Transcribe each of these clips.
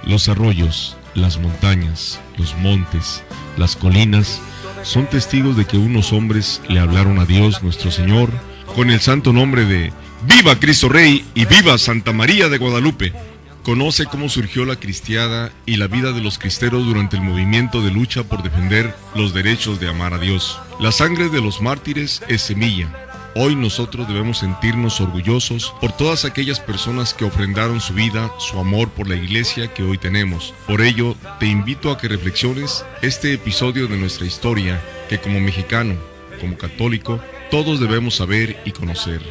Los arroyos, las montañas, los montes, las colinas, son testigos de que unos hombres le hablaron a Dios nuestro Señor con el santo nombre de ¡Viva Cristo Rey y viva Santa María de Guadalupe! Conoce cómo surgió la cristiada y la vida de los cristeros durante el movimiento de lucha por defender los derechos de amar a Dios. La sangre de los mártires es semilla. Hoy nosotros debemos sentirnos orgullosos por todas aquellas personas que ofrendaron su vida, su amor por la iglesia que hoy tenemos. Por ello, te invito a que reflexiones este episodio de nuestra historia que como mexicano, como católico, todos debemos saber y conocer.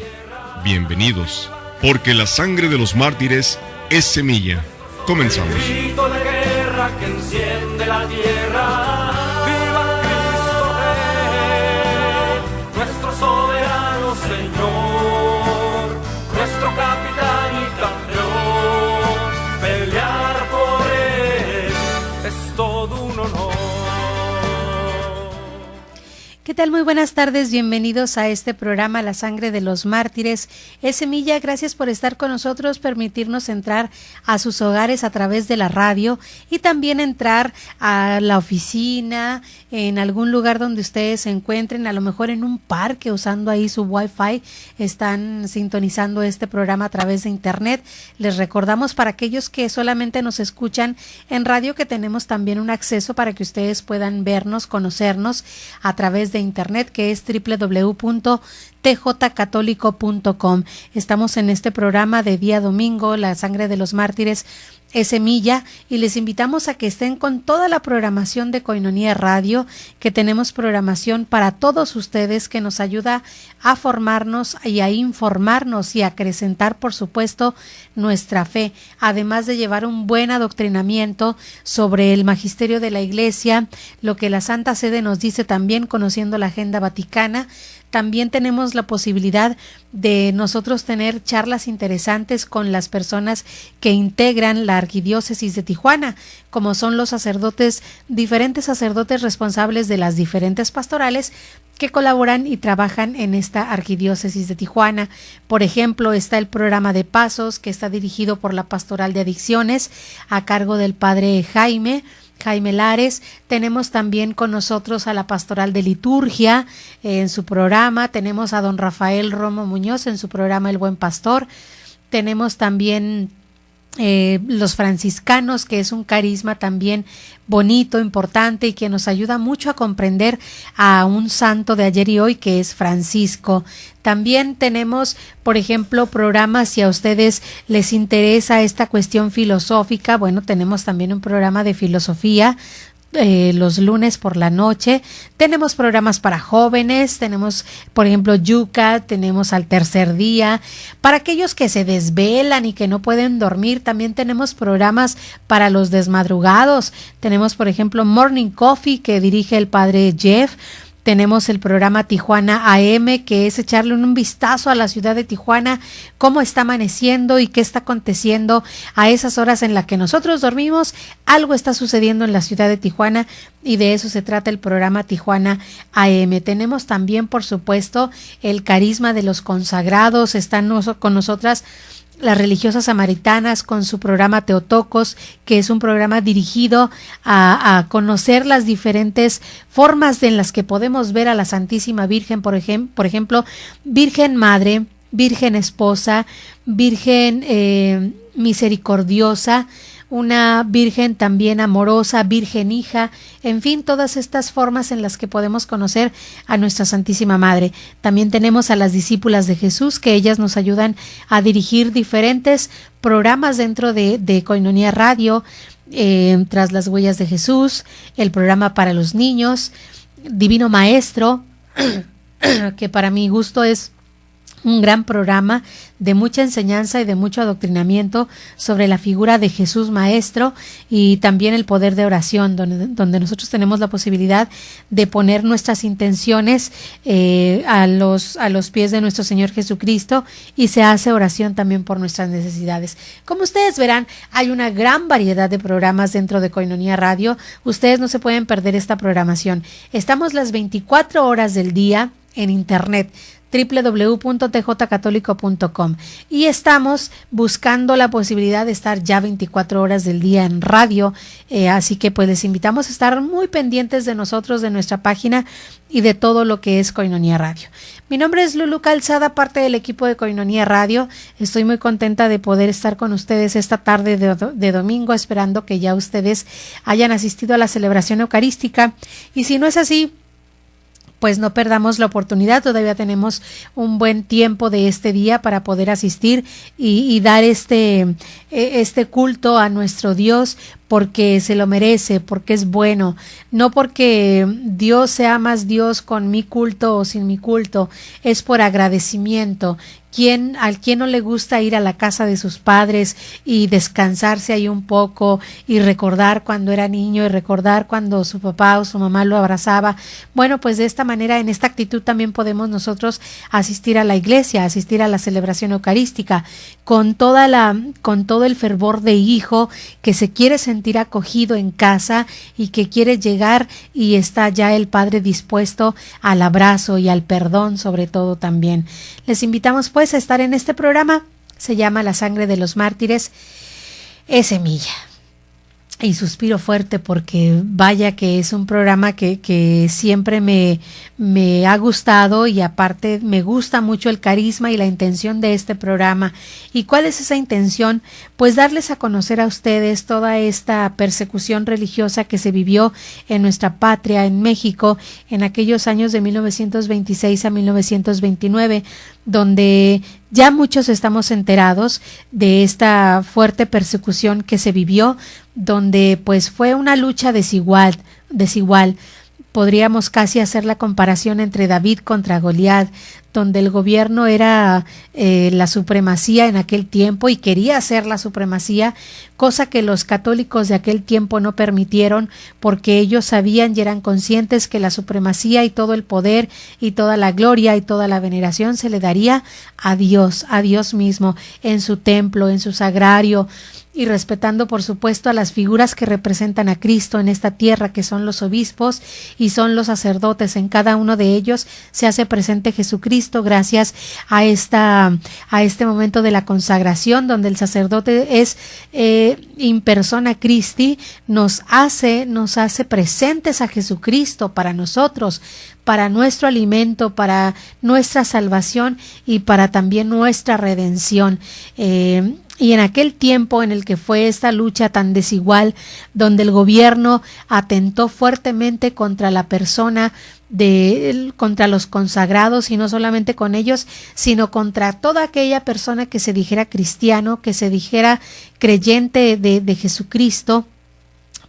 Bienvenidos, porque la sangre de los mártires es semilla. Comenzamos. El grito de guerra que enciende la tierra. ¡Viva Cristo Rey! Nuestro soberano Señor, nuestro capitán y campeón. Pelear por él es todo un honor. ¿Qué tal? Muy buenas tardes, bienvenidos a este programa La Sangre de los Mártires es Semilla. Gracias por estar con nosotros, permitirnos entrar a sus hogares a través de la radio y también entrar a la oficina, en algún lugar donde ustedes se encuentren, a lo mejor en un parque usando ahí su Wi-Fi, están sintonizando este programa a través de internet. Les recordamos para aquellos que solamente nos escuchan en radio que tenemos también un acceso para que ustedes puedan vernos, conocernos a través de internet, que es www.tjcatólico.com. Estamos en este programa de día domingo, La Sangre de los Mártires es Semilla, y les invitamos a que estén con toda la programación de Koinonia Radio, que tenemos programación para todos ustedes que nos ayuda a formarnos y a informarnos y a acrecentar, por supuesto, nuestra fe, además de llevar un buen adoctrinamiento sobre el magisterio de la Iglesia, lo que la Santa Sede nos dice también, conociendo la agenda vaticana. También tenemos la posibilidad de nosotros tener charlas interesantes con las personas que integran la Arquidiócesis de Tijuana, como son los sacerdotes, diferentes sacerdotes responsables de las diferentes pastorales que colaboran y trabajan en esta Arquidiócesis de Tijuana. Por ejemplo, está el programa de Pasos, que está dirigido por la Pastoral de Adicciones, a cargo del padre Jaime Lares. Tenemos también con nosotros a la Pastoral de Liturgia en su programa. Tenemos a don Rafael Romo Muñoz en su programa El Buen Pastor. Tenemos también los franciscanos, que es un carisma también bonito, importante y que nos ayuda mucho a comprender a un santo de ayer y hoy, que es Francisco. También tenemos, por ejemplo, programas, si a ustedes les interesa esta cuestión filosófica, bueno, tenemos también un programa de filosofía los lunes por la noche. Tenemos programas para jóvenes, tenemos por ejemplo Yuca, tenemos Al Tercer Día. Para aquellos que se desvelan y que no pueden dormir, también tenemos programas para los desmadrugados. Tenemos por ejemplo Morning Coffee, que dirige el padre Jeff. Tenemos el programa Tijuana AM, que es echarle un vistazo a la ciudad de Tijuana, cómo está amaneciendo y qué está aconteciendo a esas horas en las que nosotros dormimos. Algo está sucediendo en la ciudad de Tijuana y de eso se trata el programa Tijuana AM. Tenemos también, por supuesto, el carisma de los consagrados. Están con nosotras las religiosas samaritanas con su programa Teotocos, que es un programa dirigido a conocer las diferentes formas en las que podemos ver a la Santísima Virgen, por ejemplo, Virgen Madre, Virgen Esposa, Virgen Misericordiosa, una Virgen también amorosa, Virgen Hija, en fin, todas estas formas en las que podemos conocer a nuestra Santísima Madre. También tenemos a las discípulas de Jesús, que ellas nos ayudan a dirigir diferentes programas dentro de Koinonia Radio, Tras las Huellas de Jesús, el programa para los niños, Divino Maestro, que para mi gusto es un gran programa de mucha enseñanza y de mucho adoctrinamiento sobre la figura de Jesús Maestro, y también el poder de oración, donde nosotros tenemos la posibilidad de poner nuestras intenciones a los pies de nuestro Señor Jesucristo, y se hace oración también por nuestras necesidades. Como ustedes verán, hay una gran variedad de programas dentro de Koinonia Radio. Ustedes no se pueden perder esta programación. Estamos las 24 horas del día en internet, www.tjcatólico.com. Y estamos buscando la posibilidad de estar ya 24 horas del día en radio, así que pues les invitamos a estar muy pendientes de nosotros, de nuestra página y de todo lo que es Koinonia Radio. Mi nombre es Lulu Calzada, parte del equipo de Koinonia Radio. Estoy muy contenta de poder estar con ustedes esta tarde de domingo, esperando que ya ustedes hayan asistido a la celebración eucarística. Y si no es así, pues no perdamos la oportunidad, todavía tenemos un buen tiempo de este día para poder asistir y dar este culto a nuestro Dios, porque se lo merece, porque es bueno, no porque Dios sea más Dios con mi culto o sin mi culto, es por agradecimiento. ¿Al quien no le gusta ir a la casa de sus padres y descansarse ahí un poco y recordar cuando era niño y recordar cuando su papá o su mamá lo abrazaba? Bueno, pues de esta manera, en esta actitud también podemos nosotros asistir a la iglesia, asistir a la celebración eucarística con todo el fervor de hijo que se quiere sentir acogido en casa y que quiere llegar, y está ya el Padre dispuesto al abrazo y al perdón sobre todo también. Les invitamos pues a estar en este programa, se llama La Sangre de los Mártires, es semilla. Y suspiro fuerte porque vaya que es un programa que siempre me ha gustado, y aparte me gusta mucho el carisma y la intención de este programa. ¿Y cuál es esa intención? Pues darles a conocer a ustedes toda esta persecución religiosa que se vivió en nuestra patria, en México, en aquellos años de 1926 a 1929, donde ya muchos estamos enterados de esta fuerte persecución que se vivió, donde pues fue una lucha desigual. Podríamos casi hacer la comparación entre David contra Goliat, donde el gobierno era la supremacía en aquel tiempo y quería hacer la supremacía, cosa que los católicos de aquel tiempo no permitieron, porque ellos sabían y eran conscientes que la supremacía y todo el poder y toda la gloria y toda la veneración se le daría a Dios mismo, en su templo, en su sagrario, y respetando por supuesto a las figuras que representan a Cristo en esta tierra, que son los obispos y son los sacerdotes. En cada uno de ellos se hace presente Jesucristo gracias a este momento de la consagración, donde el sacerdote es in persona Christi, nos hace presentes a Jesucristo para nosotros, para nuestro alimento, para nuestra salvación y para también nuestra redención. Y en aquel tiempo en el que fue esta lucha tan desigual, donde el gobierno atentó fuertemente contra la persona, contra los consagrados, y no solamente con ellos, sino contra toda aquella persona que se dijera cristiano, que se dijera creyente de Jesucristo,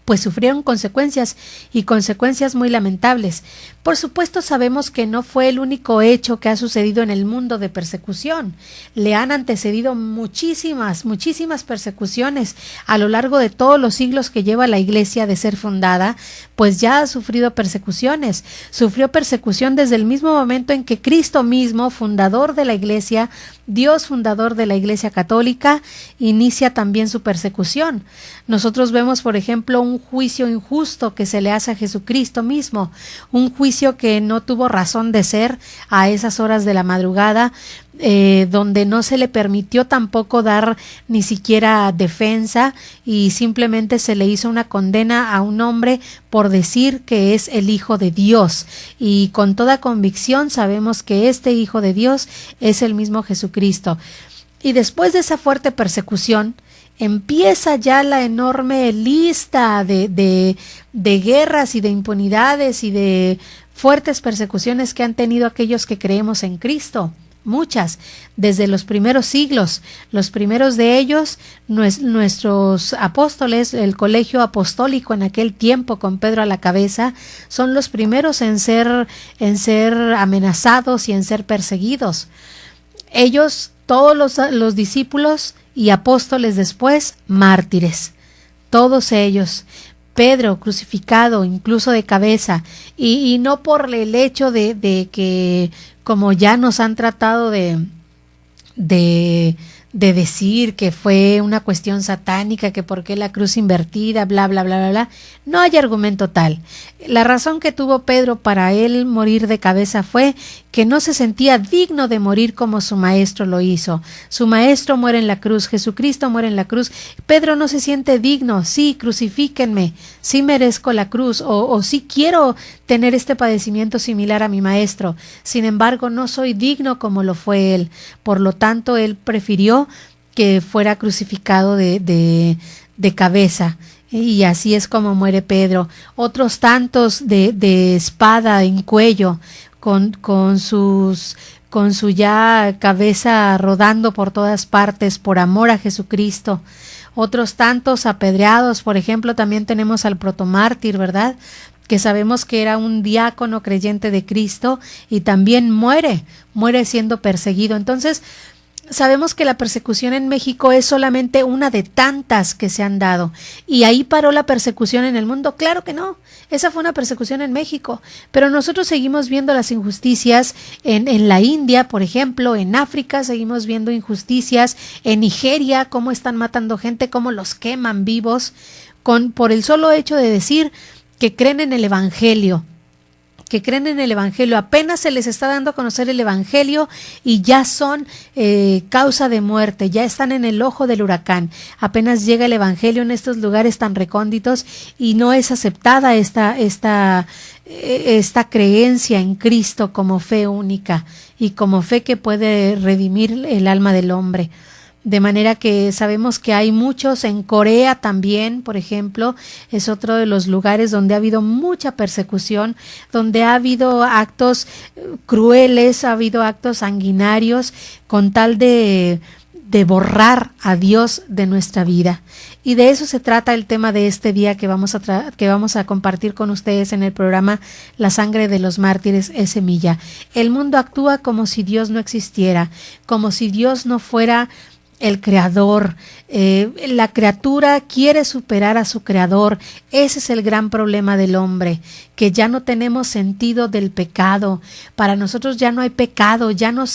pues sufrieron consecuencias, y consecuencias muy lamentables. Por supuesto, sabemos que no fue el único hecho que ha sucedido en el mundo de persecución. Le han antecedido muchísimas persecuciones a lo largo de todos los siglos que lleva la Iglesia de ser fundada, pues ya ha sufrido persecuciones. Sufrió persecución desde el mismo momento en que Cristo mismo, fundador de la Iglesia, Dios fundador de la Iglesia Católica, inicia también su persecución. Nosotros vemos, por ejemplo, un juicio injusto que se le hace a Jesucristo mismo, un juicio que no tuvo razón de ser a esas horas de la madrugada, donde no se le permitió tampoco dar ni siquiera defensa, y simplemente se le hizo una condena a un hombre por decir que es el Hijo de Dios, y con toda convicción sabemos que este Hijo de Dios es el mismo Jesucristo. Y después de esa fuerte persecución empieza ya la enorme lista de guerras y de impunidades y de fuertes persecuciones que han tenido aquellos que creemos en Cristo. Muchas, desde los primeros siglos. Los primeros de ellos, nuestros apóstoles, el colegio apostólico en aquel tiempo con Pedro a la cabeza, son los primeros en ser amenazados y en ser perseguidos. Ellos, todos los discípulos y apóstoles después, mártires, todos ellos. Pedro crucificado incluso de cabeza, y no por el hecho de que, como ya nos han tratado de decir que fue una cuestión satánica, que por qué la cruz invertida, bla, bla, bla, bla, bla, no hay argumento tal. La razón que tuvo Pedro para él morir de cabeza fue que no se sentía digno de morir como su maestro lo hizo. Su maestro muere en la cruz, Jesucristo muere en la cruz. Pedro no se siente digno. Sí, crucifíquenme, sí merezco la cruz, o sí quiero tener este padecimiento similar a mi maestro. Sin embargo, no soy digno como lo fue él. Por lo tanto, él prefirió que fuera crucificado de cabeza. Y así es como muere Pedro. Otros tantos de espada en cuello, con su ya cabeza rodando por todas partes por amor a Jesucristo. Otros tantos apedreados, por ejemplo, también tenemos al protomártir, ¿verdad?, que sabemos que era un diácono creyente de Cristo y también muere siendo perseguido. Entonces, sabemos que la persecución en México es solamente una de tantas que se han dado. ¿Y ahí paró la persecución en el mundo? Claro que no. Esa fue una persecución en México. Pero nosotros seguimos viendo las injusticias en la India, por ejemplo, en África seguimos viendo injusticias, en Nigeria, cómo están matando gente, cómo los queman vivos, por el solo hecho de decir que creen en el Evangelio. Apenas se les está dando a conocer el Evangelio y ya son causa de muerte, ya están en el ojo del huracán. Apenas llega el Evangelio en estos lugares tan recónditos y no es aceptada esta creencia en Cristo como fe única y como fe que puede redimir el alma del hombre. De manera que sabemos que hay muchos en Corea también, por ejemplo, es otro de los lugares donde ha habido mucha persecución, donde ha habido actos crueles, ha habido actos sanguinarios con tal de borrar a Dios de nuestra vida. Y de eso se trata el tema de este día que vamos a compartir con ustedes en el programa La sangre de los mártires es semilla. El mundo actúa como si Dios no existiera, como si Dios no fuera el creador. La criatura quiere superar a su creador. Ese es el gran problema del hombre, que ya no tenemos sentido del pecado. Para nosotros ya no hay pecado, ya ni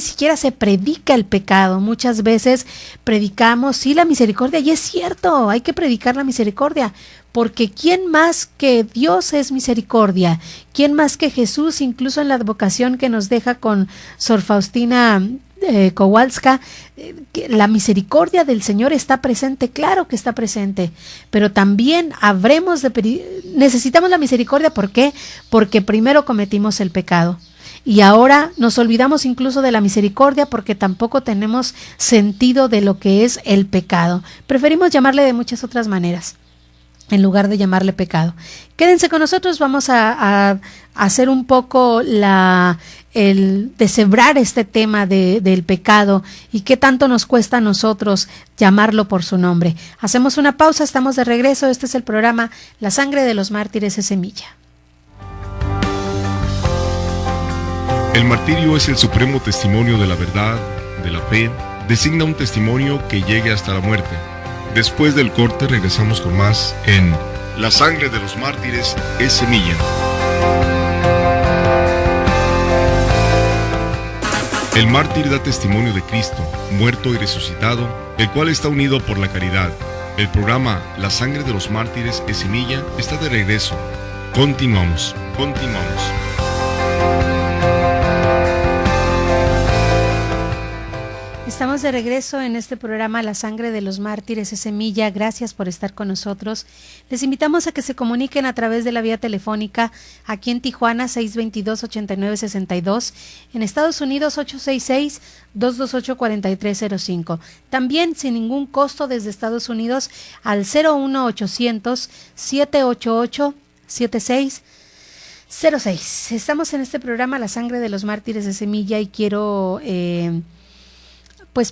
siquiera se predica el pecado. Muchas veces predicamos, sí, la misericordia, y es cierto, hay que predicar la misericordia, porque ¿quién más que Dios es misericordia? ¿Quién más que Jesús? Incluso en la advocación que nos deja con Sor Faustina Kowalska, la misericordia del Señor está presente, claro que está presente, pero también necesitamos la misericordia. ¿Por qué? Porque primero cometimos el pecado y ahora nos olvidamos incluso de la misericordia porque tampoco tenemos sentido de lo que es el pecado. Preferimos llamarle de muchas otras maneras en lugar de llamarle pecado. Quédense con nosotros, vamos a hacer un poco deshebrar este tema del pecado y qué tanto nos cuesta a nosotros llamarlo por su nombre. Hacemos una pausa, estamos de regreso. Este es el programa La sangre de los mártires es semilla. El martirio es el supremo testimonio de la verdad, de la fe, designa un testimonio que llegue hasta la muerte. Después del corte regresamos con más en La sangre de los mártires es semilla. El mártir da testimonio de Cristo, muerto y resucitado, el cual está unido por la caridad. El programa La sangre de los mártires es semilla está de regreso. Continuamos. Estamos de regreso en este programa La sangre de los mártires es semilla. Gracias por estar con nosotros. Les invitamos a que se comuniquen a través de la vía telefónica aquí en Tijuana 622-8962, en Estados Unidos 866-228-4305. También sin ningún costo desde Estados Unidos al 01800-788-7606. Estamos en este programa La sangre de los mártires de semilla y quiero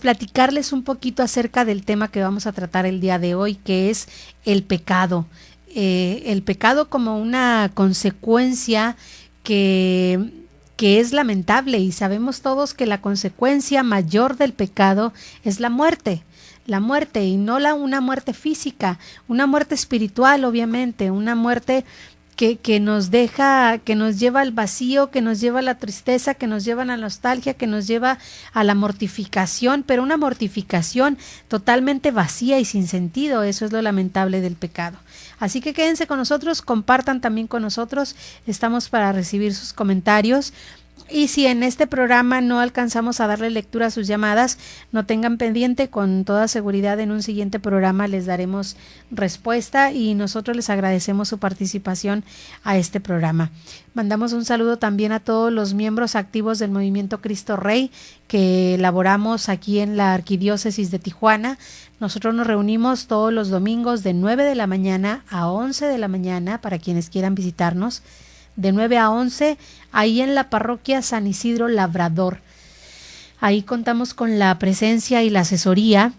platicarles un poquito acerca del tema que vamos a tratar el día de hoy, que es el pecado. El pecado como una consecuencia que es lamentable, y sabemos todos que la consecuencia mayor del pecado es la muerte, y no una muerte física, una muerte espiritual, obviamente, una muerte que nos deja, que nos lleva al vacío, que nos lleva a la tristeza, que nos lleva a la nostalgia, que nos lleva a la mortificación, pero una mortificación totalmente vacía y sin sentido. Eso es lo lamentable del pecado. Así que quédense con nosotros, compartan también con nosotros, estamos para recibir sus comentarios. Y si en este programa no alcanzamos a darle lectura a sus llamadas, no tengan pendiente, con toda seguridad en un siguiente programa les daremos respuesta y nosotros les agradecemos su participación a este programa. Mandamos un saludo también a todos los miembros activos del Movimiento Cristo Rey que laboramos aquí en la Arquidiócesis de Tijuana. Nosotros nos reunimos todos los domingos de 9 de la mañana a 11 de la mañana para quienes quieran visitarnos. De 9 a 11, ahí en la parroquia San Isidro Labrador. Ahí contamos con la presencia y la asesoría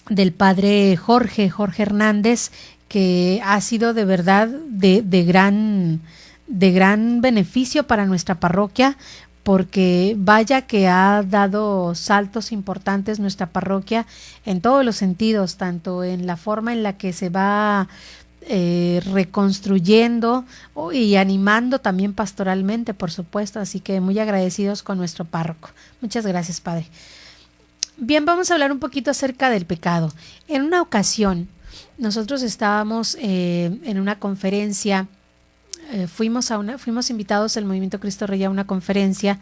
del padre Jorge Hernández, que ha sido de verdad de gran beneficio para nuestra parroquia, porque vaya que ha dado saltos importantes nuestra parroquia en todos los sentidos, tanto en la forma en la que se va reconstruyendo y animando también pastoralmente, por supuesto, así que muy agradecidos con nuestro párroco. Muchas gracias, padre. Bien, vamos a hablar un poquito acerca del pecado. En una ocasión, nosotros estábamos en una conferencia, fuimos invitados al Movimiento Cristo Rey a una conferencia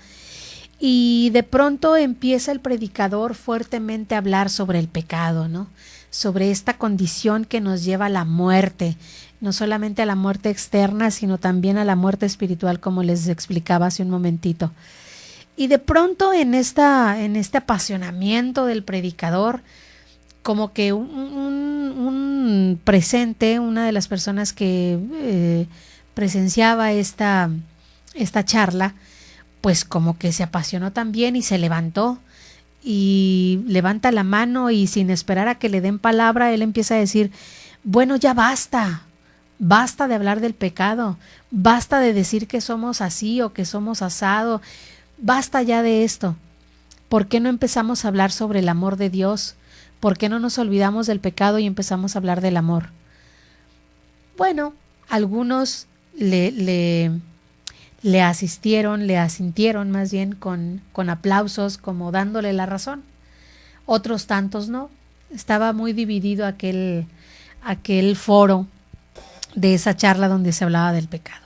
y de pronto empieza el predicador fuertemente a hablar sobre el pecado, ¿no? Sobre esta condición que nos lleva a la muerte, no solamente a la muerte externa, sino también a la muerte espiritual, como les explicaba hace un momentito. Y de pronto en este apasionamiento del predicador, como que un presente, una de las personas que presenciaba esta charla, pues como que se apasionó también y se levantó y levanta la mano y sin esperar a que le den palabra, él empieza a decir, bueno, ya basta de hablar del pecado, basta de decir que somos así o que somos asado, basta ya de esto. ¿Por qué no empezamos a hablar sobre el amor de Dios? ¿Por qué no nos olvidamos del pecado y empezamos a hablar del amor? Bueno, algunos le asintieron más bien con aplausos, como dándole la razón. Otros tantos no. Estaba muy dividido aquel foro de esa charla donde se hablaba del pecado.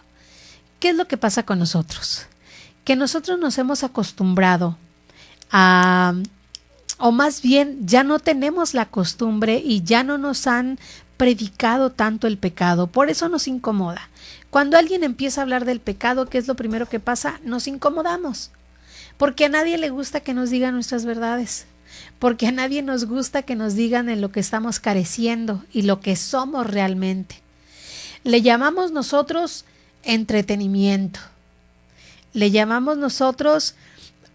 ¿Qué es lo que pasa con nosotros? Que nosotros nos hemos acostumbrado o más bien ya no tenemos la costumbre y ya no nos han predicado tanto el pecado, por eso nos incomoda. Cuando alguien empieza a hablar del pecado, ¿qué es lo primero que pasa? Nos incomodamos, porque a nadie le gusta que nos digan nuestras verdades, porque a nadie nos gusta que nos digan en lo que estamos careciendo y lo que somos realmente. Le llamamos nosotros entretenimiento, le llamamos nosotros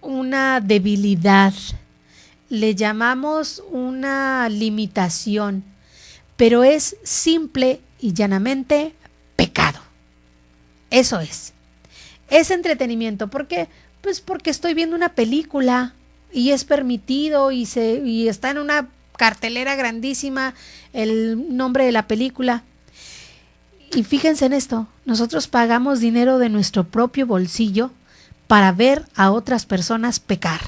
una debilidad, le llamamos una limitación, pero es simple y llanamente pecado. Eso es entretenimiento. ¿Por qué? Pues porque estoy viendo una película y es permitido y está en una cartelera grandísima el nombre de la película. Y fíjense en esto, nosotros pagamos dinero de nuestro propio bolsillo para ver a otras personas pecar.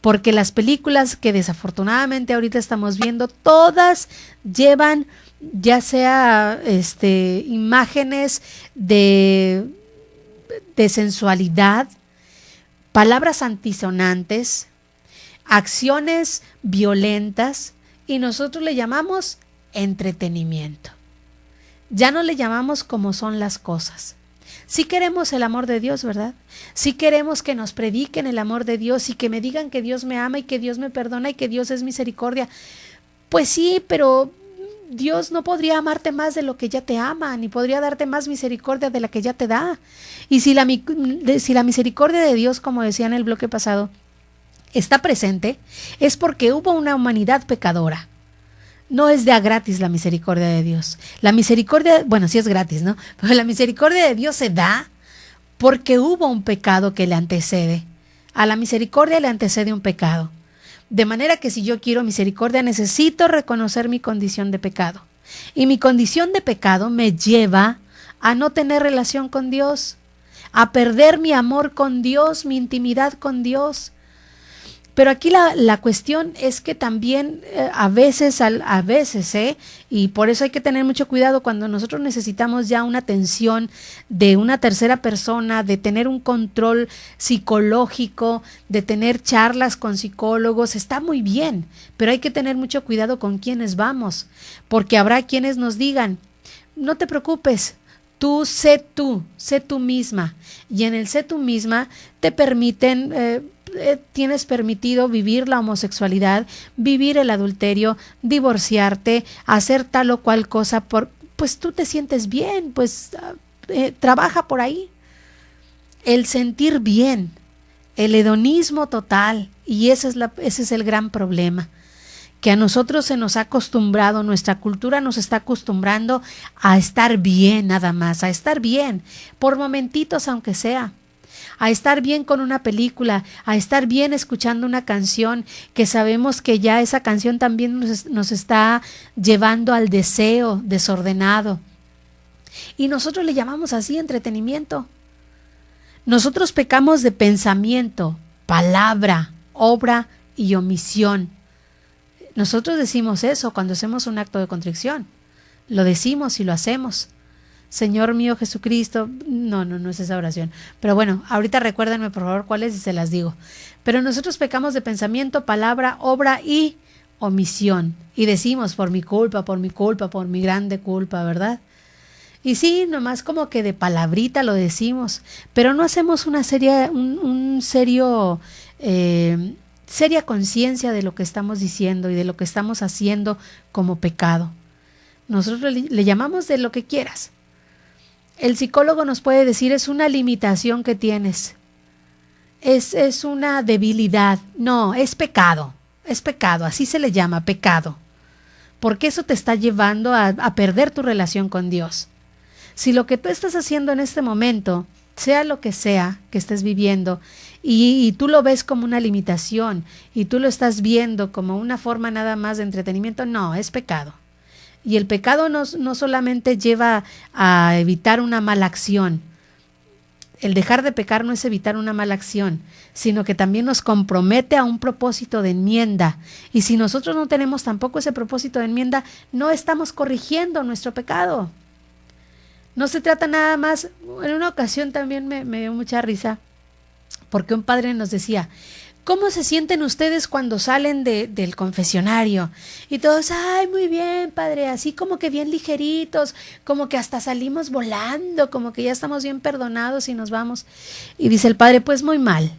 Porque las películas que desafortunadamente ahorita estamos viendo, todas llevan ya sea imágenes de sensualidad, palabras antisonantes, acciones violentas, y nosotros le llamamos entretenimiento. Ya no le llamamos como son las cosas. Sí queremos el amor de Dios, ¿verdad? Sí queremos que nos prediquen el amor de Dios y que me digan que Dios me ama y que Dios me perdona y que Dios es misericordia. Pues sí, pero Dios no podría amarte más de lo que ya te ama, ni podría darte más misericordia de la que ya te da. Y si la misericordia de Dios, como decía en el bloque pasado, está presente, es porque hubo una humanidad pecadora. No es de a gratis la misericordia de Dios. La misericordia, bueno, sí es gratis, ¿no? Pero la misericordia de Dios se da porque hubo un pecado que le antecede. A la misericordia le antecede un pecado. De manera que si yo quiero misericordia, necesito reconocer mi condición de pecado. Y mi condición de pecado me lleva a no tener relación con Dios, a perder mi amor con Dios, mi intimidad con Dios. Pero aquí la cuestión es que también a veces, y por eso hay que tener mucho cuidado cuando nosotros necesitamos ya una atención de una tercera persona, de tener un control psicológico, de tener charlas con psicólogos, está muy bien, pero hay que tener mucho cuidado con quienes vamos, porque habrá quienes nos digan, no te preocupes, sé tú misma, y en el sé tú misma te permiten... tienes permitido vivir la homosexualidad, vivir el adulterio, divorciarte, hacer tal o cual cosa, pues tú te sientes bien, pues trabaja por ahí. El sentir bien, el hedonismo total, y ese es el gran problema, que a nosotros se nos ha acostumbrado, nuestra cultura nos está acostumbrando a estar bien nada más, a estar bien, por momentitos aunque sea, a estar bien con una película, a estar bien escuchando una canción que sabemos que ya esa canción también nos está llevando al deseo desordenado. Y nosotros le llamamos así entretenimiento. Nosotros pecamos de pensamiento, palabra, obra y omisión. Nosotros decimos eso cuando hacemos un acto de contrición. Lo decimos y lo hacemos. Señor mío Jesucristo, no es esa oración. Pero bueno, ahorita recuérdenme por favor cuáles y se las digo. Pero nosotros pecamos de pensamiento, palabra, obra y omisión. Y decimos por mi culpa, por mi grande culpa, ¿verdad? Y sí, nomás como que de palabrita lo decimos, pero no hacemos una seria conciencia de lo que estamos diciendo y de lo que estamos haciendo como pecado. Nosotros le llamamos de lo que quieras. El psicólogo nos puede decir es una limitación que tienes, es una debilidad. No, es pecado, así se le llama, pecado, porque eso te está llevando a perder tu relación con Dios. Si lo que tú estás haciendo en este momento, sea lo que sea que estés viviendo, y tú lo ves como una limitación, y tú lo estás viendo como una forma nada más de entretenimiento, no, es pecado. Y el pecado no solamente lleva a evitar una mala acción. El dejar de pecar no es evitar una mala acción, sino que también nos compromete a un propósito de enmienda. Y si nosotros no tenemos tampoco ese propósito de enmienda, no estamos corrigiendo nuestro pecado. No se trata nada más. En una ocasión también me dio mucha risa, porque un padre nos decía, ¿cómo se sienten ustedes cuando salen del confesionario? Y todos, ay, muy bien, padre, así como que bien ligeritos, como que hasta salimos volando, como que ya estamos bien perdonados y nos vamos. Y dice el padre, pues muy mal,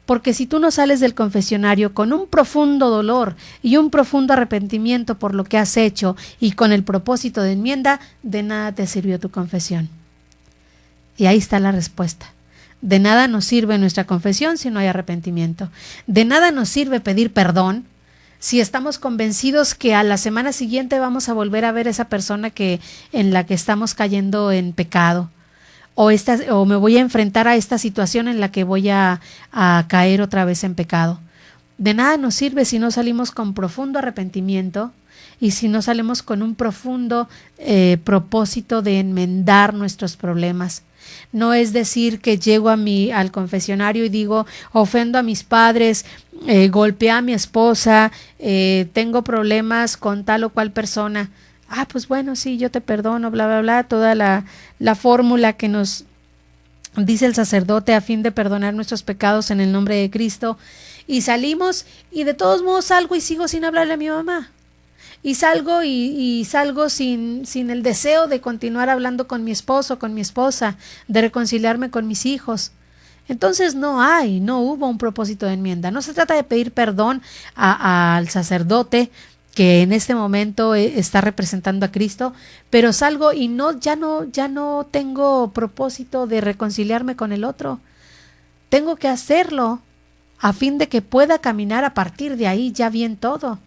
porque si tú no sales del confesionario con un profundo dolor y un profundo arrepentimiento por lo que has hecho y con el propósito de enmienda, de nada te sirvió tu confesión. Y ahí está la respuesta. De nada nos sirve nuestra confesión si no hay arrepentimiento. De nada nos sirve pedir perdón si estamos convencidos que a la semana siguiente vamos a volver a ver esa persona en la que estamos cayendo en pecado. O me voy a enfrentar a esta situación en la que voy a caer otra vez en pecado. De nada nos sirve si no salimos con profundo arrepentimiento y si no salimos con un profundo propósito de enmendar nuestros problemas. No es decir que llego al confesionario y digo, ofendo a mis padres, golpeé a mi esposa, tengo problemas con tal o cual persona. Ah, pues bueno, sí, yo te perdono, bla, bla, bla, toda la fórmula que nos dice el sacerdote a fin de perdonar nuestros pecados en el nombre de Cristo. Y salimos y de todos modos salgo y sigo sin hablarle a mi mamá. Y salgo y salgo sin el deseo de continuar hablando con mi esposo, con mi esposa, de reconciliarme con mis hijos. Entonces no hubo un propósito de enmienda. No se trata de pedir perdón al sacerdote que en este momento está representando a Cristo, pero salgo y ya no tengo propósito de reconciliarme con el otro. Tengo que hacerlo a fin de que pueda caminar a partir de ahí ya bien todo.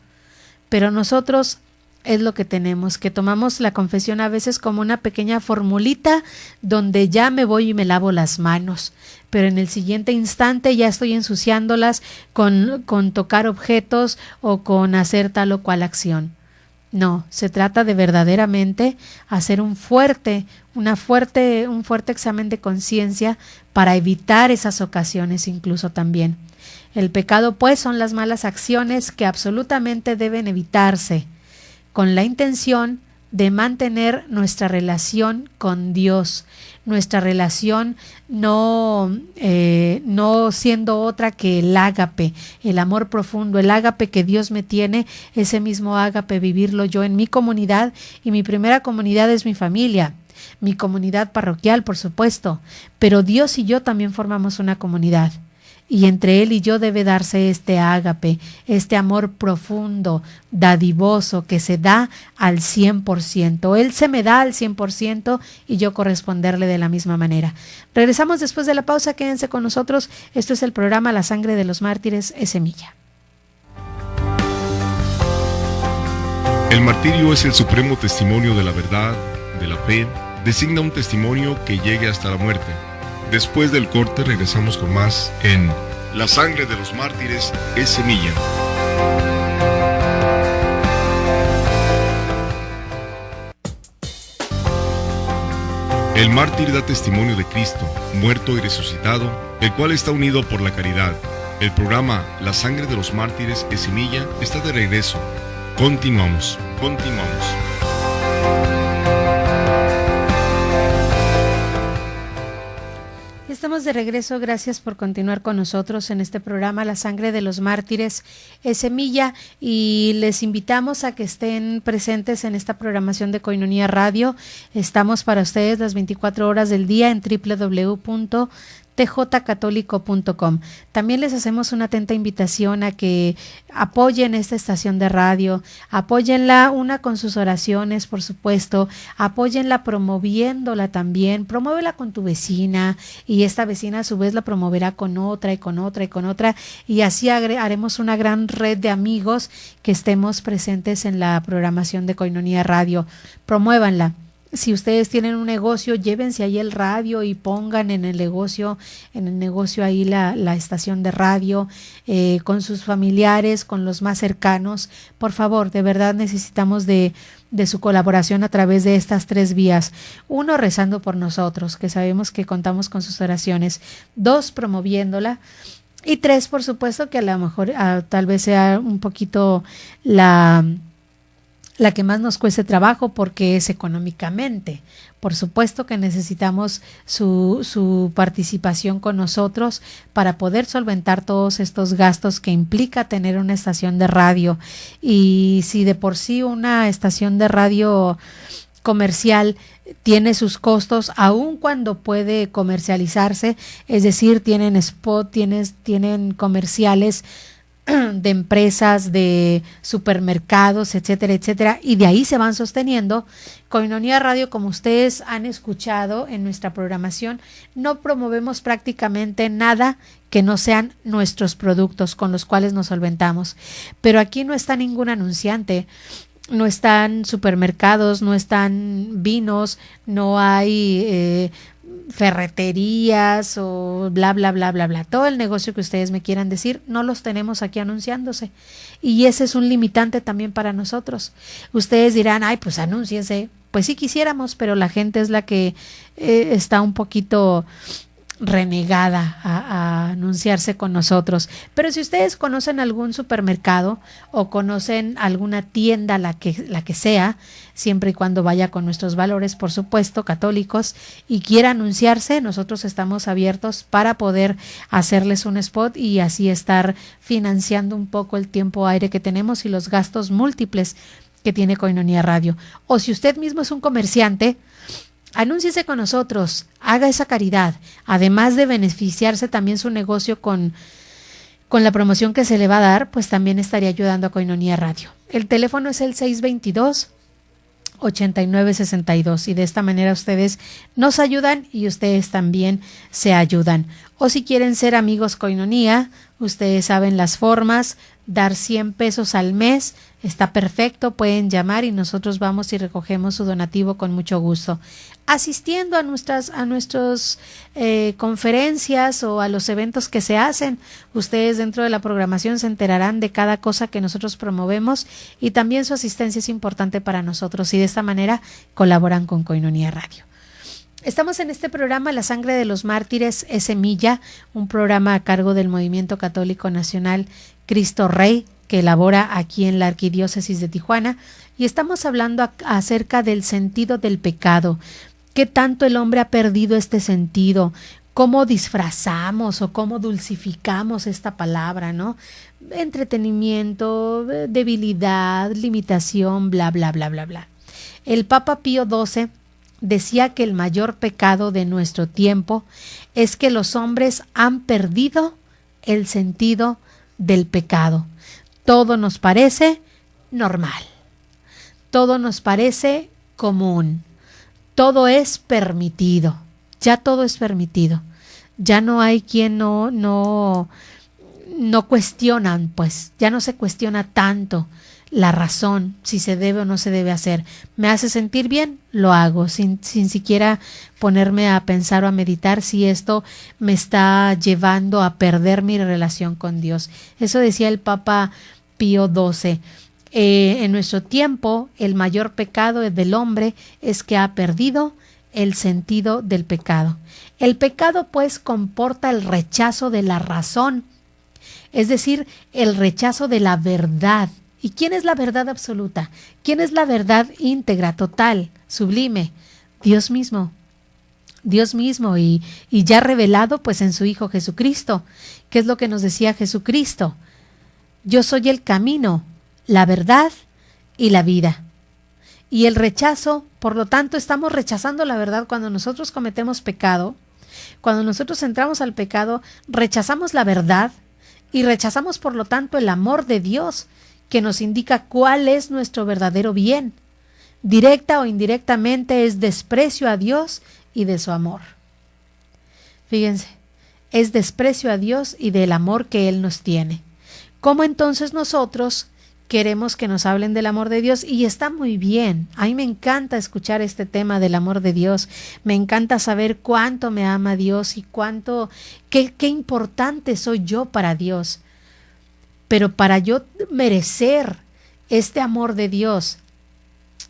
Pero nosotros es lo que tenemos, que tomamos la confesión a veces como una pequeña formulita donde ya me voy y me lavo las manos, pero en el siguiente instante ya estoy ensuciándolas con tocar objetos o con hacer tal o cual acción. No, se trata de verdaderamente hacer un fuerte examen de conciencia para evitar esas ocasiones incluso también. El pecado, pues, son las malas acciones que absolutamente deben evitarse, con la intención de mantener nuestra relación con Dios, nuestra relación no siendo otra que el ágape, el amor profundo, el ágape que Dios me tiene, ese mismo ágape vivirlo yo en mi comunidad, y mi primera comunidad es mi familia, mi comunidad parroquial, por supuesto, pero Dios y yo también formamos una comunidad. Y entre Él y yo debe darse este ágape, este amor profundo, dadivoso, que se da al 100%. Él se me da al 100% y yo corresponderle de la misma manera. Regresamos después de la pausa, quédense con nosotros. Esto es el programa La Sangre de los Mártires es Semilla. El martirio es el supremo testimonio de la verdad, de la fe, designa un testimonio que llegue hasta la muerte. Después del corte regresamos con más en La Sangre de los Mártires es Semilla. El mártir da testimonio de Cristo, muerto y resucitado, el cual está unido por la caridad. El programa La Sangre de los Mártires es Semilla está de regreso. Continuamos. Estamos de regreso, gracias por continuar con nosotros en este programa La Sangre de los Mártires es Semilla, y les invitamos a que estén presentes en esta programación de Koinonia Radio. Estamos para ustedes las 24 horas del día en www.tjcatólico.com. También les hacemos una atenta invitación a que apoyen esta estación de radio, apóyenla con sus oraciones, por supuesto, apóyenla promoviéndola también, promuévela con tu vecina, y esta vecina a su vez la promoverá con otra y con otra y con otra, y así haremos una gran red de amigos que estemos presentes en la programación de Koinonia Radio. Promuévanla. Si ustedes tienen un negocio, llévense ahí el radio y pongan en el negocio ahí la estación de radio, con sus familiares, con los más cercanos. Por favor, de verdad necesitamos de su colaboración a través de estas 3 vías. 1, rezando por nosotros, que sabemos que contamos con sus oraciones. 2, promoviéndola. Y 3, por supuesto, que a lo mejor tal vez sea un poquito la que más nos cueste trabajo, porque es económicamente. Por supuesto que necesitamos su participación con nosotros para poder solventar todos estos gastos que implica tener una estación de radio. Y si de por sí una estación de radio comercial tiene sus costos, aun cuando puede comercializarse, es decir, tienen spot, tienen comerciales de empresas, de supermercados, etcétera, etcétera, y de ahí se van sosteniendo. Koinonia Radio, como ustedes han escuchado en nuestra programación, no promovemos prácticamente nada que no sean nuestros productos con los cuales nos solventamos. Pero aquí no está ningún anunciante, no están supermercados, no están vinos, no hay ferreterías o bla, bla, bla, bla, bla. Todo el negocio que ustedes me quieran decir, no los tenemos aquí anunciándose. Y ese es un limitante también para nosotros. Ustedes dirán, ay, pues anúnciense. Pues sí quisiéramos, pero la gente es la que está un poquito renegada a anunciarse con nosotros. Pero si ustedes conocen algún supermercado o conocen alguna tienda, la que sea, siempre y cuando vaya con nuestros valores, por supuesto, católicos, y quiera anunciarse, nosotros estamos abiertos para poder hacerles un spot y así estar financiando un poco el tiempo aire que tenemos y los gastos múltiples que tiene Koinonia Radio. O si usted mismo es un comerciante, anúnciese con nosotros, haga esa caridad, además de beneficiarse también su negocio con la promoción que se le va a dar, pues también estaría ayudando a Koinonia Radio. El teléfono es el 622-8962 y de esta manera ustedes nos ayudan y ustedes también se ayudan. O si quieren ser amigos Koinonia, ustedes saben las formas, dar 100 pesos al mes, está perfecto, pueden llamar y nosotros vamos y recogemos su donativo con mucho gusto. Asistiendo a nuestras conferencias o a los eventos que se hacen, ustedes dentro de la programación se enterarán de cada cosa que nosotros promovemos y también su asistencia es importante para nosotros y de esta manera colaboran con Koinonia Radio. Estamos en este programa La Sangre de los Mártires es Semilla, un programa a cargo del Movimiento Católico Nacional Cristo Rey, que elabora aquí en la Arquidiócesis de Tijuana, y estamos hablando acerca del sentido del pecado. ¿Qué tanto el hombre ha perdido este sentido? ¿Cómo disfrazamos o cómo dulcificamos esta palabra, no? Entretenimiento, debilidad, limitación, bla, bla, bla, bla, bla. El Papa Pío XII decía que el mayor pecado de nuestro tiempo es que los hombres han perdido el sentido del pecado. Todo nos parece normal, todo nos parece común, todo es permitido, ya todo es permitido, ya no hay quien no cuestionan, pues ya no se cuestiona tanto la razón, si se debe o no se debe hacer. Me hace sentir bien, lo hago, sin siquiera ponerme a pensar o a meditar si esto me está llevando a perder mi relación con Dios. Eso decía el Papa Pío XII. En nuestro tiempo, el mayor pecado del hombre es que ha perdido el sentido del pecado. El pecado, pues, comporta el rechazo de la razón, es decir, el rechazo de la verdad. ¿Y quién es la verdad absoluta? ¿Quién es la verdad íntegra, total, sublime? Dios mismo. Dios mismo y ya revelado pues en su Hijo Jesucristo. ¿Qué es lo que nos decía Jesucristo? Yo soy el camino, la verdad y la vida. Y el rechazo, por lo tanto, estamos rechazando la verdad cuando nosotros cometemos pecado. Cuando nosotros entramos al pecado, rechazamos la verdad y rechazamos, por lo tanto, el amor de Dios, que nos indica cuál es nuestro verdadero bien. Directa o indirectamente es desprecio a Dios y de su amor. Fíjense, es desprecio a Dios y del amor que Él nos tiene. ¿Cómo entonces nosotros queremos que nos hablen del amor de Dios? Y está muy bien, a mí me encanta escuchar este tema del amor de Dios, me encanta saber cuánto me ama Dios y qué importante soy yo para Dios. Pero para yo merecer este amor de Dios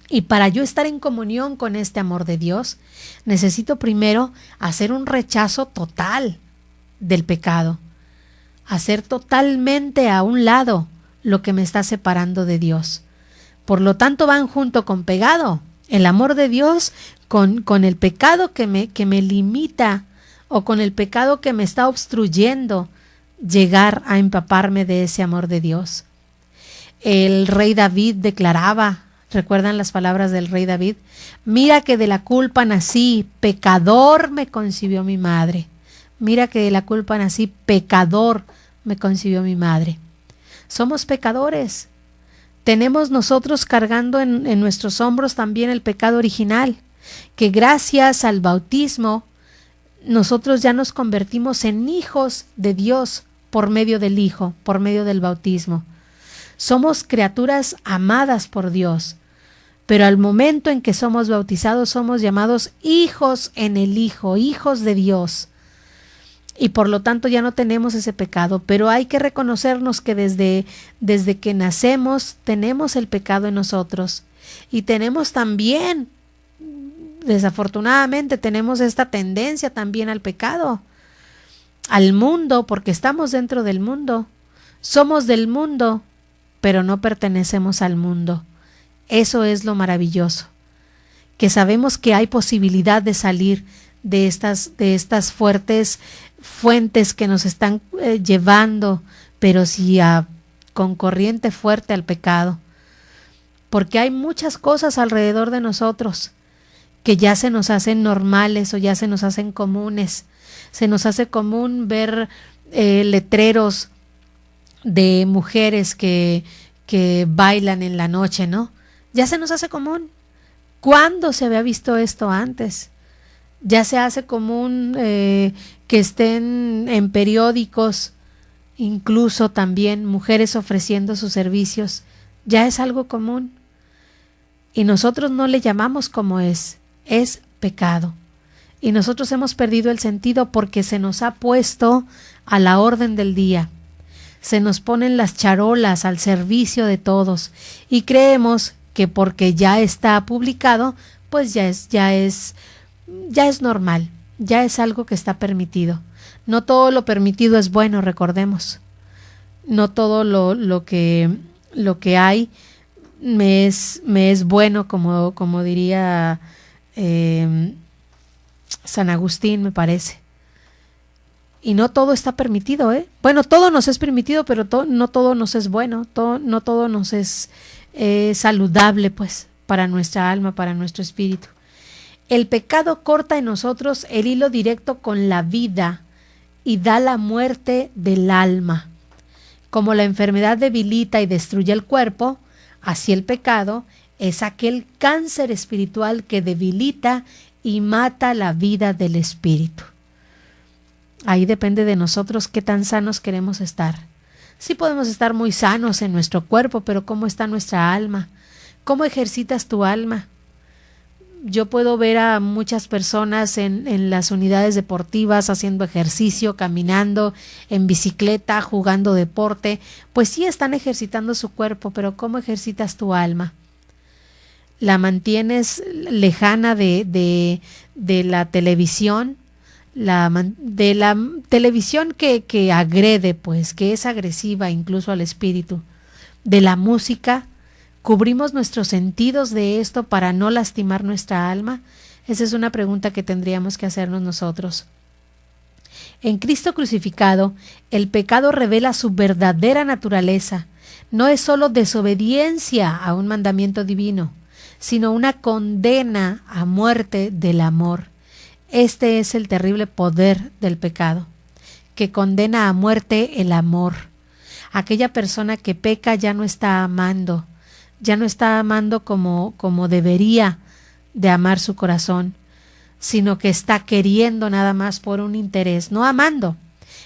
y para yo estar en comunión con este amor de Dios, necesito primero hacer un rechazo total del pecado, hacer totalmente a un lado lo que me está separando de Dios. Por lo tanto, van junto con pegado el amor de Dios con el pecado que me limita o con el pecado que me está obstruyendo llegar a empaparme de ese amor de Dios. El rey David declaraba, ¿recuerdan las palabras del rey David? Mira que de la culpa nací, pecador me concibió mi madre. Mira que de la culpa nací, pecador me concibió mi madre. Somos pecadores. Tenemos nosotros cargando en nuestros hombros también el pecado original, que gracias al bautismo nosotros ya nos convertimos en hijos de Dios por medio del Hijo, por medio del bautismo. Somos criaturas amadas por Dios, pero al momento en que somos bautizados somos llamados hijos en el Hijo, hijos de Dios. Y por lo tanto ya no tenemos ese pecado, pero hay que reconocernos que desde que nacemos tenemos el pecado en nosotros y tenemos también, desafortunadamente, tenemos esta tendencia también al pecado, al mundo, porque estamos dentro del mundo, somos del mundo, pero no pertenecemos al mundo. Eso es lo maravilloso, que sabemos que hay posibilidad de salir de estas fuertes fuentes que nos están llevando, pero sí con corriente fuerte al pecado, porque hay muchas cosas alrededor de nosotros que ya se nos hacen normales o ya se nos hacen comunes. Se nos hace común ver letreros de mujeres que bailan en la noche, ¿no? Ya se nos hace común. ¿Cuándo se había visto esto antes? Ya se hace común que estén en periódicos incluso también mujeres ofreciendo sus servicios, ya es algo común. Y nosotros no le llamamos como es pecado. Y nosotros hemos perdido el sentido porque se nos ha puesto a la orden del día. Se nos ponen las charolas al servicio de todos y creemos que porque ya está publicado, pues ya es normal, ya es algo que está permitido. No todo lo permitido es bueno, recordemos. No todo lo que hay me es bueno, como diría San Agustín, me parece. Y no todo está permitido, ¿eh? Bueno, todo nos es permitido, pero no todo nos es bueno, no todo nos es saludable, pues, para nuestra alma, para nuestro espíritu. El pecado corta en nosotros el hilo directo con la vida y da la muerte del alma. Como la enfermedad debilita y destruye el cuerpo, así el pecado es aquel cáncer espiritual que debilita y mata la vida del espíritu. Ahí depende de nosotros qué tan sanos queremos estar. Sí podemos estar muy sanos en nuestro cuerpo, pero ¿cómo está nuestra alma? ¿Cómo ejercitas tu alma? Yo puedo ver a muchas personas en las unidades deportivas haciendo ejercicio, caminando, en bicicleta, jugando deporte. Pues sí están ejercitando su cuerpo, pero ¿cómo ejercitas tu alma? ¿La mantienes lejana de la televisión? De la televisión que agrede, pues, que es agresiva incluso al espíritu. De la música. ¿Cubrimos nuestros sentidos de esto para no lastimar nuestra alma? Esa es una pregunta que tendríamos que hacernos nosotros. En Cristo crucificado, el pecado revela su verdadera naturaleza. No es solo desobediencia a un mandamiento divino, sino una condena a muerte del amor. Este es el terrible poder del pecado, que condena a muerte el amor. Aquella persona que peca ya no está amando como debería de amar su corazón, sino que está queriendo nada más por un interés, no amando.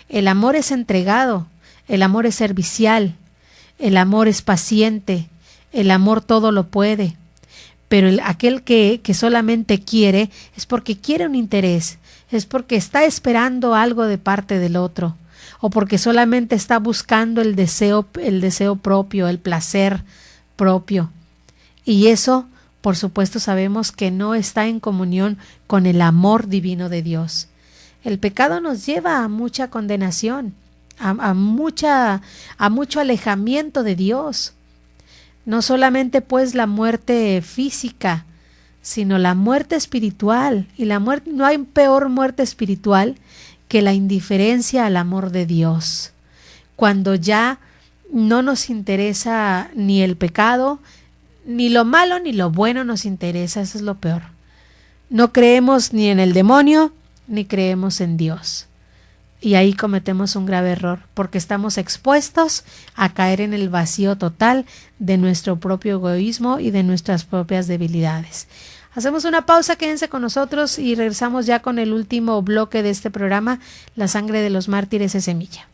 El amor es entregado, el amor es servicial, el amor es paciente, el amor todo lo puede. Pero aquel que solamente quiere es porque quiere un interés, es porque está esperando algo de parte del otro, o porque solamente está buscando el deseo propio, el placer propio. Y eso, por supuesto, sabemos que no está en comunión con el amor divino de Dios. El pecado nos lleva a mucha condenación, a mucho alejamiento de Dios. No solamente pues la muerte física, sino la muerte espiritual. Y no hay peor muerte espiritual que la indiferencia al amor de Dios. Cuando ya no nos interesa ni el pecado, ni lo malo ni lo bueno nos interesa, eso es lo peor. No creemos ni en el demonio, ni creemos en Dios. Y ahí cometemos un grave error, porque estamos expuestos a caer en el vacío total de nuestro propio egoísmo y de nuestras propias debilidades. Hacemos una pausa, quédense con nosotros y regresamos ya con el último bloque de este programa, La sangre de los mártires es semilla.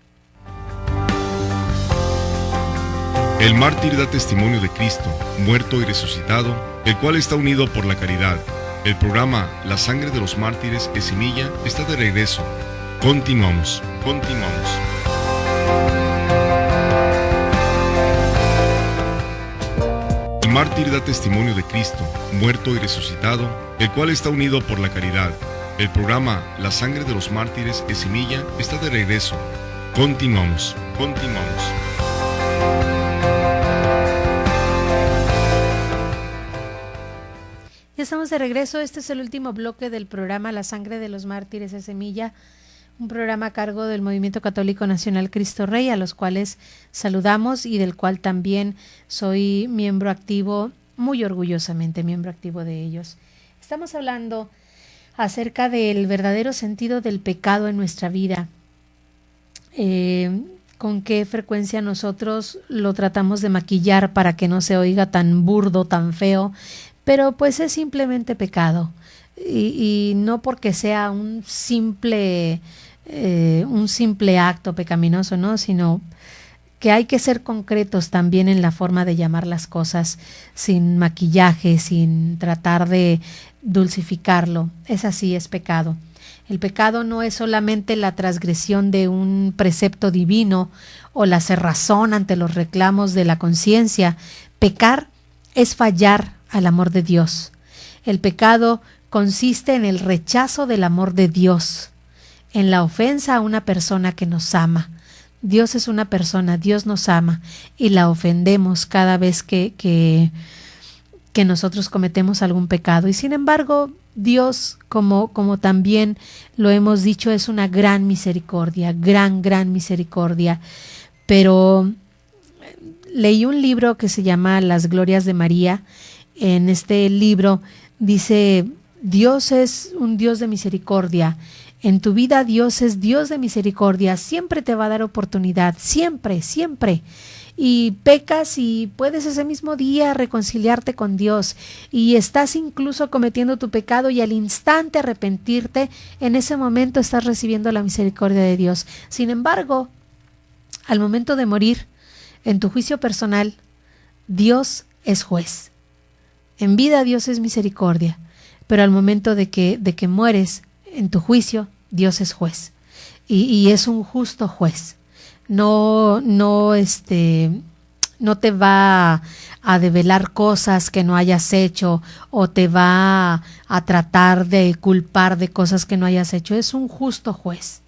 El mártir da testimonio de Cristo, muerto y resucitado, el cual está unido por la caridad. El programa La sangre de los mártires es semilla está de regreso. Continuamos. El mártir da testimonio de Cristo, muerto y resucitado, el cual está unido por la caridad. El programa La sangre de los mártires es semilla está de regreso. Continuamos. Ya estamos de regreso. Este es el último bloque del programa La sangre de los mártires es semilla, un programa a cargo del Movimiento Católico Nacional Cristo Rey, a los cuales saludamos y del cual también soy miembro activo, muy orgullosamente miembro activo de ellos. Estamos hablando acerca del verdadero sentido del pecado en nuestra vida, con qué frecuencia nosotros lo tratamos de maquillar para que no se oiga tan burdo, tan feo, pero pues es simplemente pecado. Y no porque sea un simple un simple acto pecaminoso, ¿no? Sino que hay que ser concretos también en la forma de llamar las cosas, sin maquillaje, sin tratar de dulcificarlo. Es así, es pecado. El pecado no es solamente la transgresión de un precepto divino o la cerrazón ante los reclamos de la conciencia. Pecar es fallar al amor de Dios. El pecado consiste en el rechazo del amor de Dios, en la ofensa a una persona que nos ama. Dios es una persona, Dios nos ama y la ofendemos cada vez que nosotros cometemos algún pecado. Y sin embargo, Dios, como también lo hemos dicho, es una gran misericordia, gran misericordia. Pero leí un libro que se llama Las Glorias de María. En este libro dice: Dios es un Dios de misericordia. En tu vida Dios es Dios de misericordia. Siempre te va a dar oportunidad. Siempre, siempre. Y pecas y puedes ese mismo día reconciliarte con Dios. Y estás incluso cometiendo tu pecado y al instante arrepentirte, en ese momento estás recibiendo la misericordia de Dios. Sin embargo, al momento de morir, en tu juicio personal, Dios es juez. En vida Dios es misericordia, pero al momento de que mueres, en tu juicio, Dios es juez. Y es un justo juez. No te va a develar cosas que no hayas hecho o te va a tratar de culpar de cosas que no hayas hecho. Es un justo juez.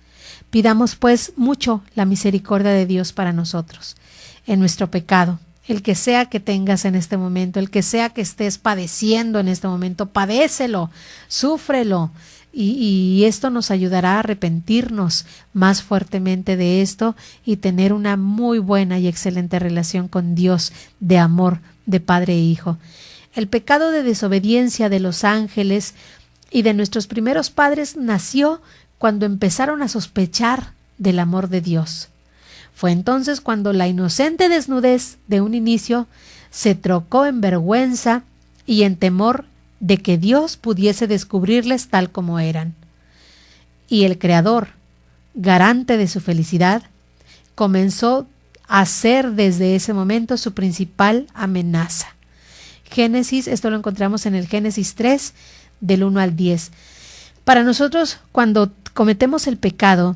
Pidamos pues mucho la misericordia de Dios para nosotros en nuestro pecado. El que sea que tengas en este momento, el que sea que estés padeciendo en este momento, padécelo, súfrelo. Y esto nos ayudará a arrepentirnos más fuertemente de esto y tener una muy buena y excelente relación con Dios de amor de Padre e Hijo. El pecado de desobediencia de los ángeles y de nuestros primeros padres nació cuando empezaron a sospechar del amor de Dios. Fue entonces cuando la inocente desnudez de un inicio se trocó en vergüenza y en temor de que Dios pudiese descubrirles tal como eran. Y el Creador, garante de su felicidad, comenzó a ser desde ese momento su principal amenaza. Génesis, esto lo encontramos en el Génesis 3, del 1 al 10. Para nosotros, cuando cometemos el pecado,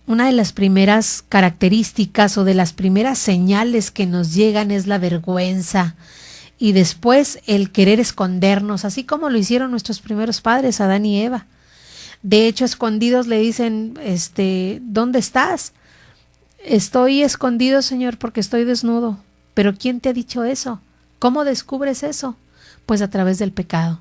una de las primeras características o de las primeras señales que nos llegan es la vergüenza. Y después el querer escondernos, así como lo hicieron nuestros primeros padres, Adán y Eva. De hecho, escondidos le dicen, ¿dónde estás? Estoy escondido, Señor, porque estoy desnudo. Pero ¿quién te ha dicho eso? ¿Cómo descubres eso? Pues a través del pecado.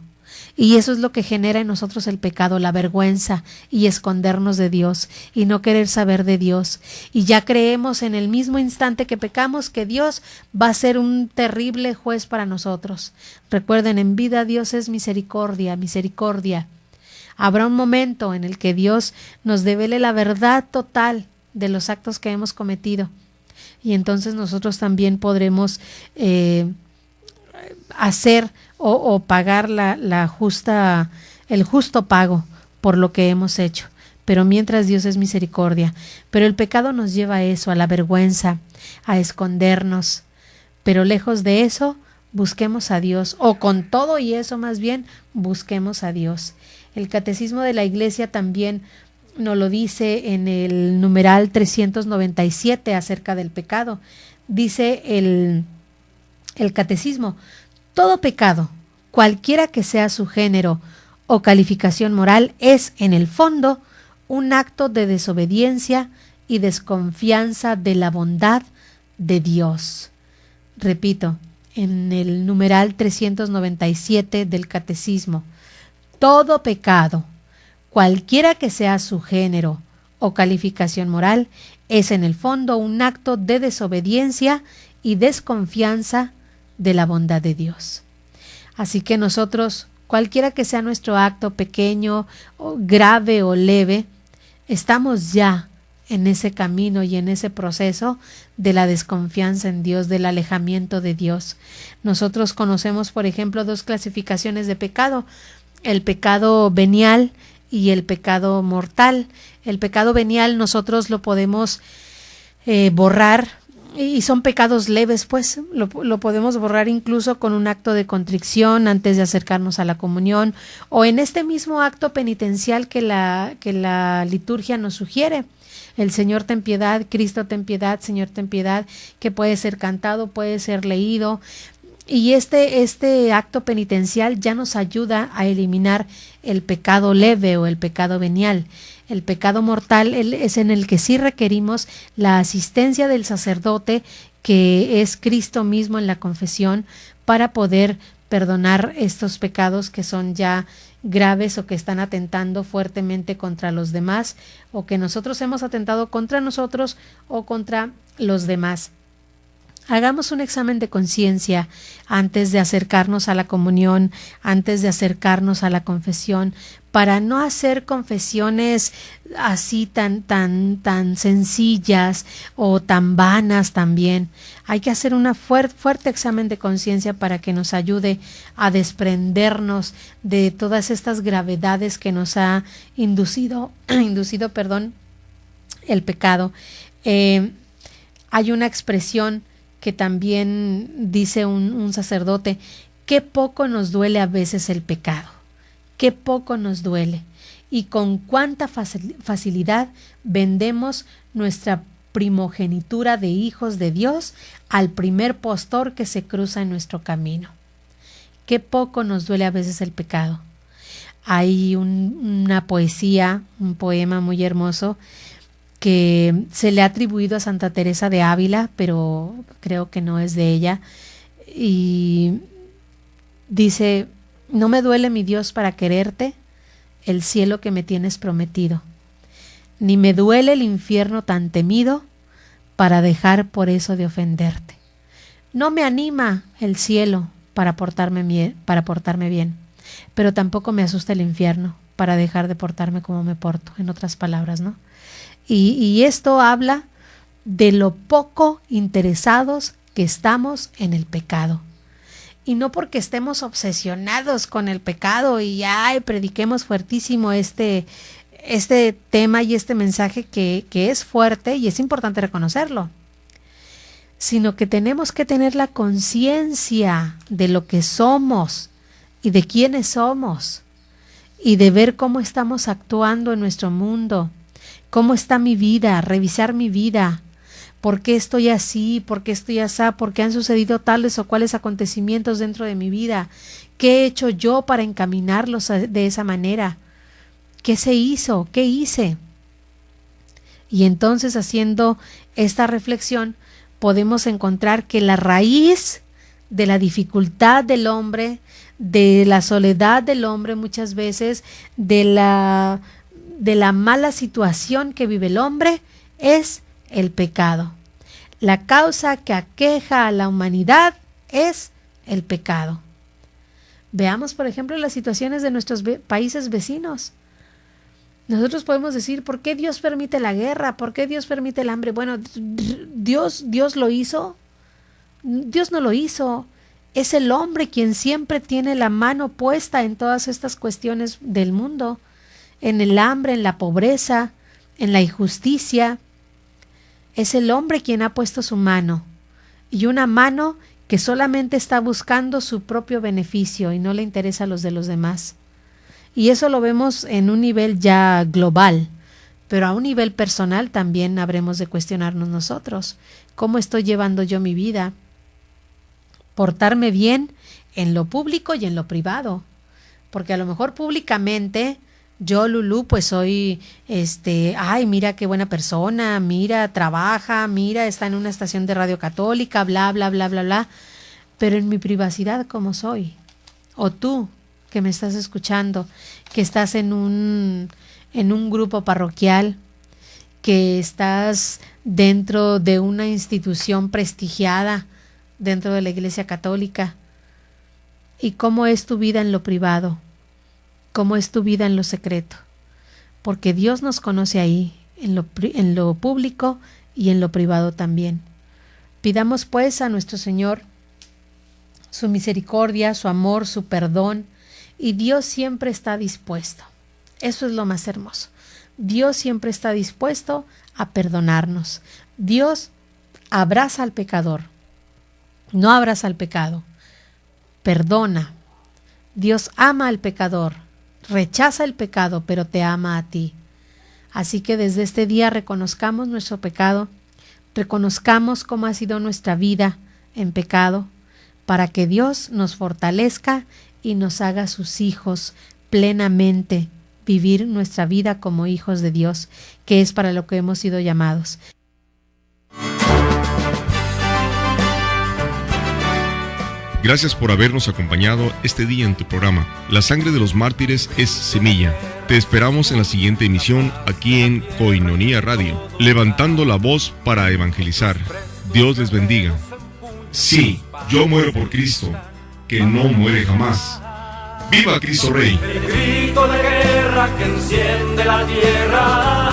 Y eso es lo que genera en nosotros el pecado, la vergüenza y escondernos de Dios y no querer saber de Dios. Y ya creemos en el mismo instante que pecamos que Dios va a ser un terrible juez para nosotros. Recuerden, en vida Dios es misericordia, misericordia. Habrá un momento en el que Dios nos devele la verdad total de los actos que hemos cometido. Y entonces nosotros también podremos hacer o pagar el justo pago por lo que hemos hecho. Pero mientras Dios es misericordia. Pero el pecado nos lleva a eso, a la vergüenza, a escondernos. Pero lejos de eso, busquemos a Dios. O con todo y eso más bien, busquemos a Dios. El Catecismo de la Iglesia también nos lo dice en el numeral 397 acerca del pecado. Dice el Catecismo: todo pecado, cualquiera que sea su género o calificación moral, es en el fondo un acto de desobediencia y desconfianza de la bondad de Dios. Repito, en el numeral 397 del Catecismo: todo pecado, cualquiera que sea su género o calificación moral, es en el fondo un acto de desobediencia y desconfianza de la bondad de Dios. Así que nosotros, cualquiera que sea nuestro acto, pequeño, o grave o leve, estamos ya en ese camino y en ese proceso de la desconfianza en Dios, del alejamiento de Dios. Nosotros conocemos, por ejemplo, dos clasificaciones de pecado: el pecado venial y el pecado mortal. El pecado venial nosotros lo podemos borrar, y son pecados leves, pues lo podemos borrar incluso con un acto de contrición antes de acercarnos a la comunión, o en este mismo acto penitencial que la liturgia nos sugiere. El Señor ten piedad, Cristo ten piedad, Señor ten piedad, que puede ser cantado, puede ser leído. Y este acto penitencial ya nos ayuda a eliminar el pecado leve o el pecado venial. El pecado mortal es en el que sí requerimos la asistencia del sacerdote, que es Cristo mismo en la confesión, para poder perdonar estos pecados que son ya graves o que están atentando fuertemente contra los demás, o que nosotros hemos atentado contra nosotros o contra los demás. Hagamos un examen de conciencia antes de acercarnos a la comunión, antes de acercarnos a la confesión, para no hacer confesiones así tan sencillas o tan vanas también. Hay que hacer un fuerte examen de conciencia para que nos ayude a desprendernos de todas estas gravedades que nos ha inducido el pecado. Hay una expresión que también dice un sacerdote: qué poco nos duele a veces el pecado, qué poco nos duele, y con cuánta facilidad vendemos nuestra primogenitura de hijos de Dios al primer postor que se cruza en nuestro camino. Qué poco nos duele a veces el pecado. Hay una poesía, un poema muy hermoso que se le ha atribuido a Santa Teresa de Ávila, pero creo que no es de ella, y dice: no me duele, mi Dios, para quererte el cielo que me tienes prometido, ni me duele el infierno tan temido para dejar por eso de ofenderte. No me anima el cielo para portarme bien, pero tampoco me asusta el infierno para dejar de portarme como me porto, en otras palabras, ¿no? Y esto habla de lo poco interesados que estamos en el pecado. Y no porque estemos obsesionados con el pecado y prediquemos fuertísimo este tema y este mensaje que es fuerte y es importante reconocerlo, sino que tenemos que tener la conciencia de lo que somos y de quiénes somos, y de ver cómo estamos actuando en nuestro mundo. ¿Cómo está mi vida? Revisar mi vida. ¿Por qué estoy así? ¿Por qué estoy así? ¿Por qué han sucedido tales o cuales acontecimientos dentro de mi vida? ¿Qué he hecho yo para encaminarlos de esa manera? ¿Qué se hizo? ¿Qué hice? Y entonces, haciendo esta reflexión, podemos encontrar que la raíz de la dificultad del hombre, de la soledad del hombre muchas veces, de la mala situación que vive el hombre, es el pecado. La causa que aqueja a la humanidad es el pecado. Veamos, por ejemplo, las situaciones de nuestros países vecinos. Nosotros podemos decir: ¿por qué Dios permite la guerra? ¿Por qué Dios permite el hambre? Bueno, ¿Dios lo hizo? Dios no lo hizo. Es el hombre quien siempre tiene la mano puesta en todas estas cuestiones del mundo, en el hambre, en la pobreza, en la injusticia. Es el hombre quien ha puesto su mano, y una mano que solamente está buscando su propio beneficio y no le interesa a los de los demás. Y eso lo vemos en un nivel ya global, pero a un nivel personal también habremos de cuestionarnos nosotros. ¿Cómo estoy llevando yo mi vida? Portarme bien en lo público y en lo privado, porque a lo mejor públicamente yo, Lulú, pues soy, mira qué buena persona, mira, trabaja, mira, está en una estación de radio católica, bla, bla, bla, bla, bla. Pero en mi privacidad, ¿cómo soy? O tú, que me estás escuchando, que estás en un grupo parroquial, que estás dentro de una institución prestigiada, dentro de la Iglesia Católica. ¿Y cómo es tu vida en lo privado? ¿Cómo es tu vida en lo secreto? Porque Dios nos conoce ahí, en lo público y en lo privado también. Pidamos pues a nuestro Señor su misericordia, su amor, su perdón, y Dios siempre está dispuesto. Eso es lo más hermoso. Dios siempre está dispuesto a perdonarnos. Dios abraza al pecador, no abraza al pecado, perdona. Dios ama al pecador, rechaza el pecado, pero te ama a ti. Así que desde este día reconozcamos nuestro pecado, reconozcamos cómo ha sido nuestra vida en pecado, para que Dios nos fortalezca y nos haga sus hijos plenamente, vivir nuestra vida como hijos de Dios, que es para lo que hemos sido llamados. Gracias por habernos acompañado este día en tu programa. La sangre de los mártires es semilla. Te esperamos en la siguiente emisión aquí en Koinonia Radio, levantando la voz para evangelizar. Dios les bendiga. Sí, yo muero por Cristo, que no muere jamás. ¡Viva Cristo Rey! El grito de guerra que enciende la tierra.